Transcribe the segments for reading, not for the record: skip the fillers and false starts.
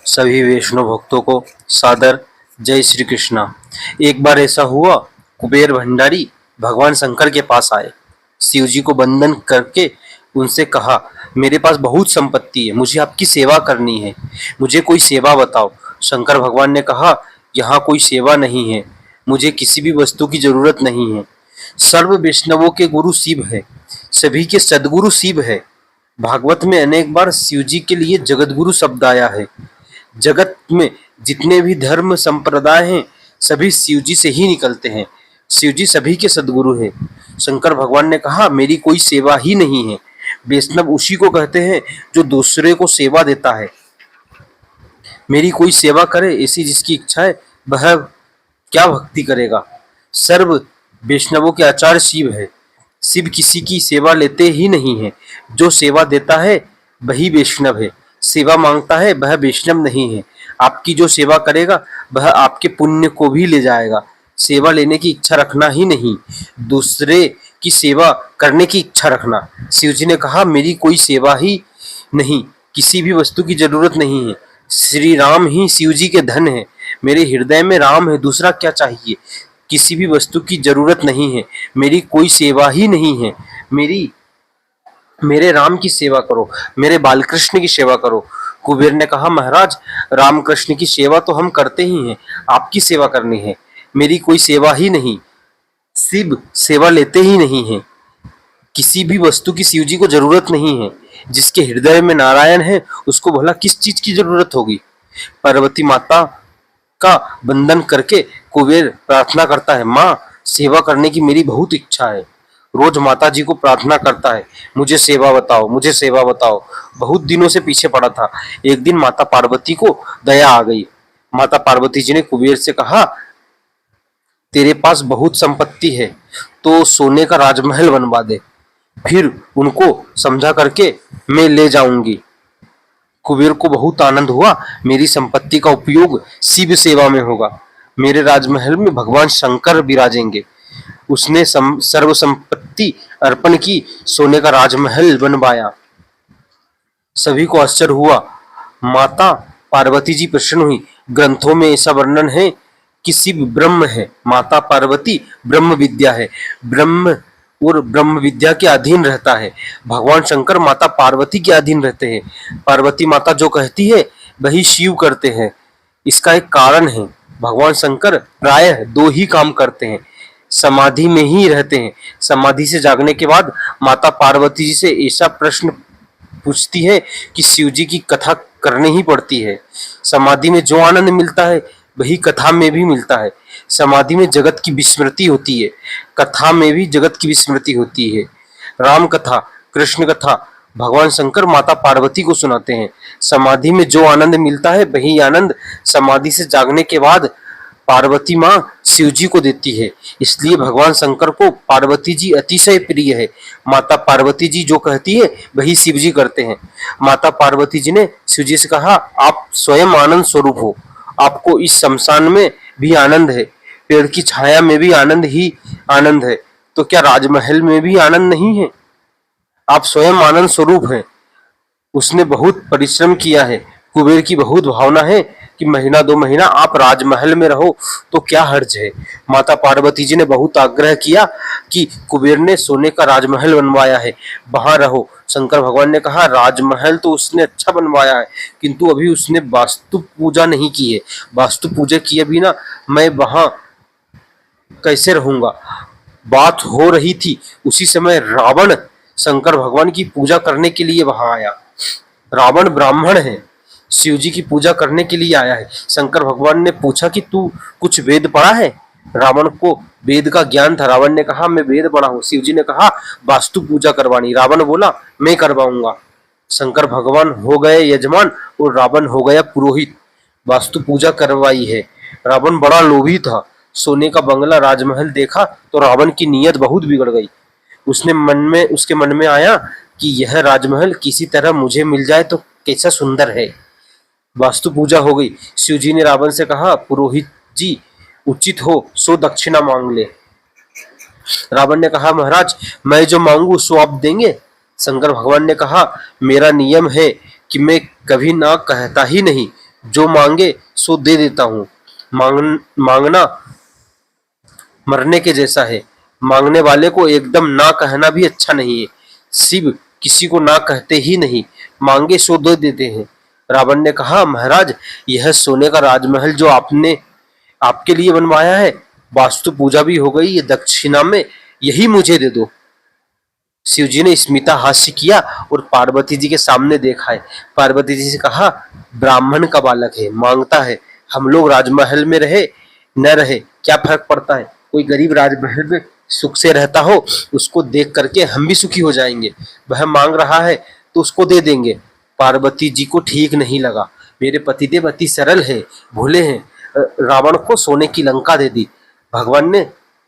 सभी वैष्णव भक्तों को सादर जय श्री कृष्णा। एक बार ऐसा हुआ, कुबेर भंडारी भगवान शंकर के पास आए। शिव जी को वंदन करके उनसे कहा, मेरे पास बहुत संपत्ति है, मुझे आपकी सेवा करनी है, मुझे कोई सेवा बताओ। शंकर भगवान ने कहा, यहाँ कोई सेवा नहीं है, मुझे किसी भी वस्तु की जरूरत नहीं है। सर्व वैष्णवों के गुरु शिव है, सभी के सदगुरु शिव है। भागवत में अनेक बार शिव जी के लिए जगतगुरु शब्द आया है। जगत में जितने भी धर्म संप्रदाय हैं, सभी शिव जी से ही निकलते हैं। शिव जी सभी के सदगुरु हैं। शंकर भगवान ने कहा, मेरी कोई सेवा ही नहीं है। वैष्णव उसी को कहते हैं जो दूसरे को सेवा देता है। मेरी कोई सेवा करे ऐसी जिसकी इच्छा है, वह क्या भक्ति करेगा। सर्व वैष्णवों के आचार्य शिव है। शिव किसी की सेवा लेते ही नहीं है। जो सेवा देता है वही वैष्णव है, सेवा मांगता है वह वैष्णव नहीं है। आपकी जो सेवा करेगा वह आपके पुण्य को भी ले जाएगा। सेवा लेने की इच्छा रखना ही नहीं, दूसरे की सेवा करने की इच्छा रखना। शिव जी ने कहा, मेरी कोई सेवा ही नहीं, किसी भी वस्तु की जरूरत नहीं है। श्री राम ही शिव जी के धन है। मेरे हृदय में राम है, दूसरा क्या चाहिए। किसी भी वस्तु की जरूरत नहीं है, मेरी कोई सेवा ही नहीं है। मेरे राम की सेवा करो, मेरे बालकृष्ण की सेवा करो। कुबेर ने कहा, महाराज, राम कृष्ण की सेवा तो हम करते ही हैं, आपकी सेवा करनी है, मेरी कोई सेवा ही नहीं। शिव सेवा लेते ही नहीं है। किसी भी वस्तु की शिव जी को जरूरत नहीं है। जिसके हृदय में नारायण है उसको भला किस चीज की जरूरत होगी। पार्वती माता का वंदन करके कुबेर प्रार्थना करता है, माँ, सेवा करने की मेरी बहुत इच्छा है। रोज माता जी को प्रार्थना करता है, मुझे सेवा बताओ, मुझे सेवा बताओ। बहुत दिनों से पीछे पड़ा था। एक दिन माता पार्वती को दया आ गई। माता पार्वती जी ने कुबेर से कहा, तेरे पास बहुत संपत्ति है तो सोने का राजमहल बनवा दे, फिर उनको समझा करके मैं ले जाऊंगी। कुबेर को बहुत आनंद हुआ, मेरी संपत्ति का उपयोग शिव सेवा में होगा, मेरे राजमहल में भगवान शंकर विराजेंगे। उसने सर्व संपत्ति अर्पण की, सोने का राजमहल बनवाया। सभी को आश्चर्य हुआ। माता पार्वती जी प्रसन्न हुई। ग्रंथों में ऐसा वर्णन है कि शिव ब्रह्म है, माता पार्वती ब्रह्म विद्या है। ब्रह्म और ब्रह्म विद्या के अधीन रहता है। भगवान शंकर माता पार्वती के अधीन रहते हैं। पार्वती माता जो कहती है वही शिव करते हैं। इसका एक कारण है। भगवान शंकर प्रायः दो ही काम करते हैं, समाधि में ही रहते हैं। समाधि से जागने के बाद माता पार्वती जी से ऐसा प्रश्न पूछती है कि शिव जी की कथा करनी ही पड़ती है। समाधि में जो आनंद मिलता है वही कथा में भी मिलता है। समाधि में जगत की विस्मृति होती है, कथा में भी जगत की विस्मृति होती है। राम कथा, कृष्ण कथा भगवान शंकर माता पार्वती को सुनाते हैं। समाधि में जो आनंद मिलता है वही आनंद समाधि से जागने के बाद पार्वती माँ शिव जी को देती है। इसलिए भगवान शंकर को पार्वती जी अतिशय प्रिय है। माता पार्वती जी जो कहती है वही शिव जी करते हैं। माता पार्वती जी ने शिव जी से कहा, आप स्वयं आनंद स्वरूप हो, आपको इस शमशान में भी आनंद है, पेड़ की छाया में भी आनंद ही आनंद है, तो क्या राजमहल में भी आनंद नहीं है। आप स्वयं आनंद स्वरूप हैं। उसने बहुत परिश्रम किया है। कुबेर की बहुत भावना है कि महीना 2 महीना आप राजमहल में रहो तो क्या हर्ज है। माता पार्वती जी ने बहुत आग्रह किया कि कुबेर ने सोने का राजमहल बनवाया है, वहां रहो। शंकर भगवान ने कहा, राजमहल तो उसने अच्छा बनवाया है, किंतु अभी उसने वास्तु पूजा नहीं की है। वास्तु पूजा किए बिना मैं वहां कैसे रहूंगा। बात हो रही थी, उसी समय रावण शंकर भगवान की पूजा करने के लिए वहां आया। रावण ब्राह्मण है, शिव जी की पूजा करने के लिए आया है। शंकर भगवान ने पूछा कि तू कुछ वेद पढ़ा है। रावण को वेद का ज्ञान था। रावण ने कहा, मैं वेद पढ़ा हूं। शिव जी ने कहा, वास्तु पूजा करवानी। रावण बोला, मैं करवाऊंगा। शंकर भगवान हो गए यजमान और रावण हो गया पुरोहित। वास्तु पूजा करवाई है। रावण बड़ा लोभी था। सोने का बंगला राजमहल देखा तो रावण की नीयत बहुत बिगड़ गई। उसके मन में आया कि यह राजमहल किसी तरह मुझे मिल जाए तो कैसा सुंदर है। वास्तु पूजा हो गई। शिव जी ने रावण से कहा, पुरोहित जी, उचित हो सो दक्षिणा मांग ले। रावण ने कहा, महाराज, मैं जो मांगू सो आप देंगे। शंकर भगवान ने कहा, मेरा नियम है कि मैं कभी ना कहता ही नहीं, जो मांगे सो दे देता हूँ। मांगना मरने के जैसा है। मांगने वाले को एकदम ना कहना भी अच्छा नहीं है। शिव किसी को ना कहते ही नहीं, मांगे सो दे देते हैं। रावण ने कहा, महाराज, यह सोने का राजमहल जो आपने आपके लिए बनवाया है, वास्तु पूजा भी हो गई, ये दक्षिणा में यही मुझे दे दो। शिव जी ने स्मिता हास्य किया और पार्वती जी के सामने देखा है। पार्वती जी से कहा, ब्राह्मण का बालक है, मांगता है, हम लोग राजमहल में रहे न रहे क्या फर्क पड़ता है। कोई गरीब राजमहल में सुख से रहता हो, उसको देख करके हम भी सुखी हो जाएंगे। वह मांग रहा है तो उसको दे देंगे। पार्वती जी को ठीक नहीं लगा। मेरे पतिदेव अति सरल है, भोले हैं। रावण को सोने की लंका दे दी। भगवान ने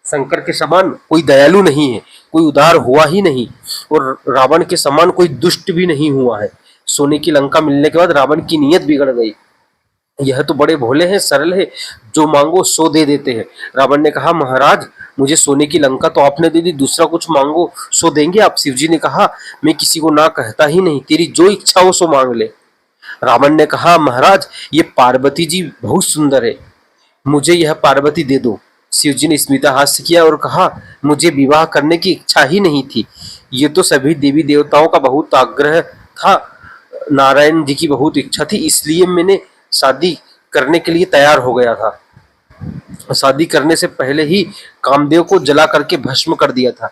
शंकर के समान कोई दयालु नहीं है, कोई उदार हुआ ही नहीं, और रावण के समान कोई दुष्ट भी नहीं हुआ है। सोने की लंका मिलने के बाद रावण की नीयत बिगड़ गई। यह तो बड़े भोले हैं, सरल है, जो मांगो सो दे देते हैं। रावण ने कहा, महाराज, मुझे सोने की लंका तो आपने दे दी, दूसरा कुछ मांगो सो देंगे आप। शिव जी ने कहा, मैं किसी को ना कहता ही नहीं, तेरी जो इच्छा हो सो मांग ले। रावण ने कहा, महाराज, ये पार्वती जी बहुत सुंदर है, मुझे यह पार्वती दे दो। शिव जी ने स्मिता हास्य किया और कहा, मुझे विवाह करने की इच्छा ही नहीं थी, ये तो सभी देवी देवताओं का बहुत आग्रह था, नारायण जी की बहुत इच्छा थी, इसलिए मैंने शादी करने के लिए तैयार हो गया था। शादी करने से पहले ही कामदेव को जला करके भस्म कर दिया था।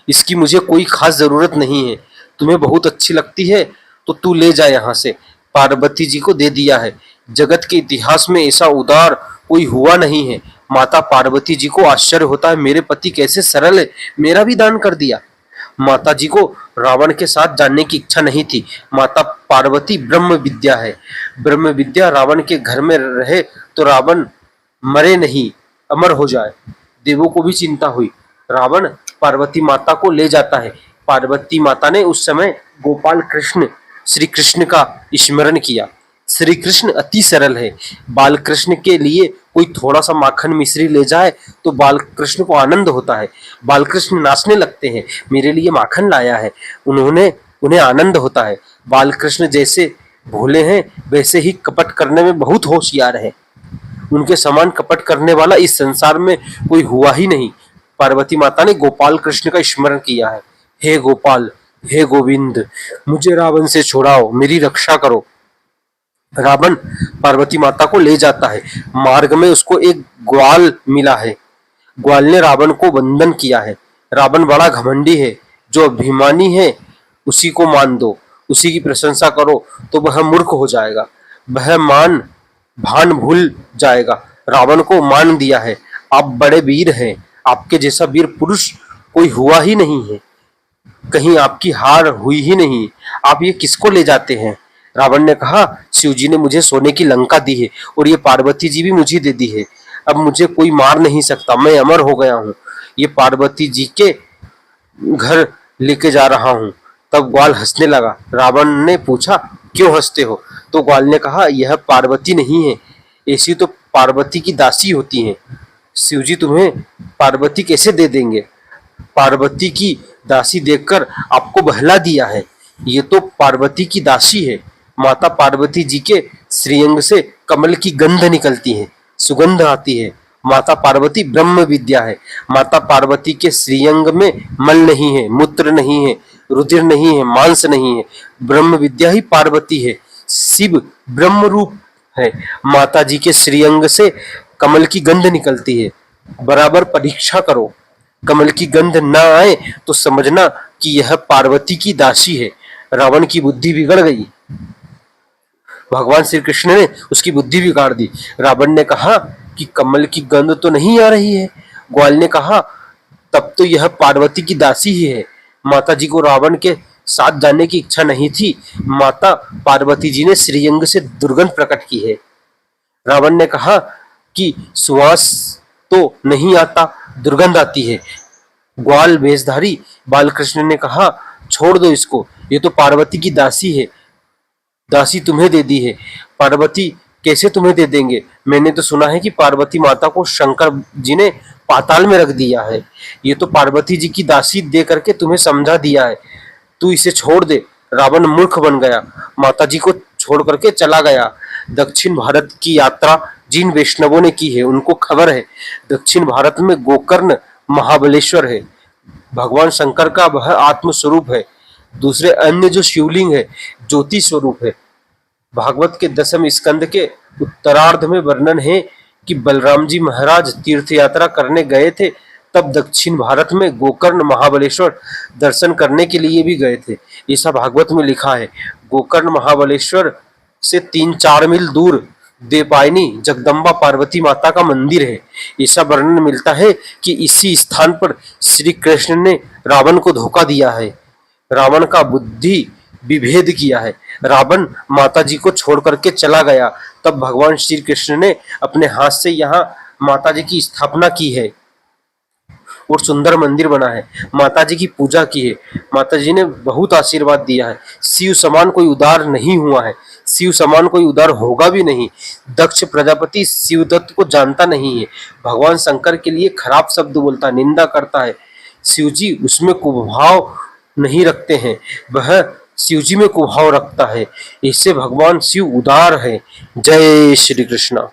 इसकी मुझे कोई खास जरूरत नहीं है। तुम्हें बहुत अच्छी लगती है तो तू ले जा यहाँ से। पार्वती जी को दे दिया है। जगत के इतिहास में ऐसा उदार कोई हुआ नहीं है। माता पार्वती जी को आश्चर्य होता है, मेरे पति कैसे सरल है, मेरा भी दान कर दिया। माता जी को रावण के साथ जानने की इच्छा नहीं थी। माता पार्वती ब्रह्म विद्या है। ब्रह्म विद्या रावण के घर में रहे तो रावण मरे नहीं, अमर हो जाए। देवों को भी चिंता हुई। रावण पार्वती माता को ले जाता है। पार्वती माता ने उस समय गोपाल कृष्ण श्री कृष्ण का स्मरण किया। श्री कृष्ण अति सरल है। बाल कृष्ण के लिए कोई थोड़ा सा माखन मिश्री ले जाए तो बाल कृष्ण को आनंद होता है। बाल कृष्ण नाचने लगते हैं, मेरे लिए माखन लाया है, उन्हें आनंद होता है। बाल कृष्ण जैसे भोले हैं वैसे ही कपट करने में बहुत होशियार है। उनके समान कपट करने वाला इस संसार में कोई हुआ ही नहीं। पार्वती माता ने गोपाल कृष्ण का स्मरण किया है। हे गोपाल, हे गोविंद, मुझे रावण से छुड़ाओ, मेरी रक्षा करो। रावण पार्वती माता को ले जाता है। मार्ग में उसको एक ग्वाल मिला है। ग्वाल ने रावण को वंदन किया है। रावण बड़ा घमंडी है, जो अभिमानी है उसी को मान दो, उसी की प्रशंसा करो तो वह मूर्ख हो जाएगा, वह भान भूल जाएगा। रावण को मान दिया है। आप बड़े वीर हैं, आपके जैसा वीर पुरुष कोई हुआ ही नहीं है, कहीं आपकी हार हुई ही नहीं, आप ये किसको ले जाते हैं। रावण ने कहा, शिव जी ने मुझे सोने की लंका दी है और ये पार्वती जी भी मुझे दे दी है, अब मुझे कोई मार नहीं सकता, मैं अमर हो गया हूँ, ये पार्वती जी के घर लेके जा रहा हूँ। तब ग्वाल हंसने लगा। रावण ने पूछा, क्यों हंसते हो? तो ग्वाल ने कहा, यह पार्वती नहीं है, ऐसी तो पार्वती की दासी होती हैं। शिव जी तुम्हें पार्वती कैसे दे देंगे? पार्वती की दासी देखकर आपको बहला दिया है, ये तो पार्वती की दासी है। माता पार्वती जी के श्रीअंग से कमल की गंध निकलती है, सुगंध आती है। माता पार्वती ब्रह्म विद्या है। माता पार्वती के श्रीअंग में मल नहीं है, मूत्र नहीं है, रुधिर नहीं है, मांस नहीं है, ब्रह्म विद्या ही पार्वती है। शिव ब्रह्म रूप है। माता जी के श्रीअंग से कमल की गंध निकलती है। बराबर परीक्षा करो, कमल की गंध ना आए तो समझना कि यह पार्वती की दासी है। रावण की बुद्धि बिगड़ गई। भगवान श्री कृष्ण ने उसकी बुद्धि बिगाड़ दी। रावण ने कहा कि कमल की गंध तो नहीं आ रही है। ग्वाल ने कहा, तब तो यह पार्वती की दासी ही है। माता जी को रावण के साथ जाने की इच्छा नहीं थी। माता पार्वती जी ने श्रीअंग से दुर्गंध प्रकट की है। रावण ने कहा कि सुवास तो नहीं आता, दुर्गंध आती है। ग्वाल वेशधारी बालकृष्ण ने कहा, छोड़ दो इसको, ये तो पार्वती की दासी है, दासी तुम्हें दे दी है। पार्वती कैसे तुम्हें दे देंगे? मैंने तो सुना है कि पार्वती माता को शंकर जी ने पाताल में रख दिया है, ये तो पार्वती जी की दासी दे करके तुम्हें समझा दिया है, तू इसे छोड़ दे। रावण मूर्ख बन गया, माताजी को छोड़ करके चला गया। दक्षिण भारत की यात्रा जिन वैष्णवों ने की है उनको खबर है, दक्षिण भारत में गोकर्ण महाबलेश्वर है, भगवान शंकर का वह आत्म स्वरूप है। दूसरे अन्य जो शिवलिंग है ज्योति स्वरूप है। भागवत के 10वें स्कंद के उत्तरार्ध में वर्णन है कि बलराम जी महाराज तीर्थ यात्रा करने गए थे, तब दक्षिण भारत में गोकर्ण महाबलेश्वर दर्शन करने के लिए भी गए थे। ऐसा भागवत में लिखा है। गोकर्ण महाबलेश्वर से 3-4 मील दूर देवपायनी जगदम्बा पार्वती माता का मंदिर है। ऐसा वर्णन मिलता है कि इसी स्थान पर श्री कृष्ण ने रावण को धोखा दिया है, रावण का बुद्धि विभेद किया है। रावण माता जी को छोड़ करके चला गया, तब भगवान श्री कृष्ण ने अपने हाथ से यहाँ माता जी की स्थापना की है और सुंदर मंदिर बना है, माता जी की पूजा की है। माता जी ने बहुत आशीर्वाद दिया है। शिव समान कोई उदार नहीं हुआ है, शिव समान कोई उदार होगा भी नहीं। दक्ष प्रजापति शिवदत्त को जानता नहीं है, भगवान शंकर के लिए खराब शब्द बोलता, निंदा करता है। शिव जी उसमें कुभाव नहीं रखते हैं, वह शिव जी में कुभाव रखता है। इससे भगवान शिव उदार है। जय श्री कृष्णा।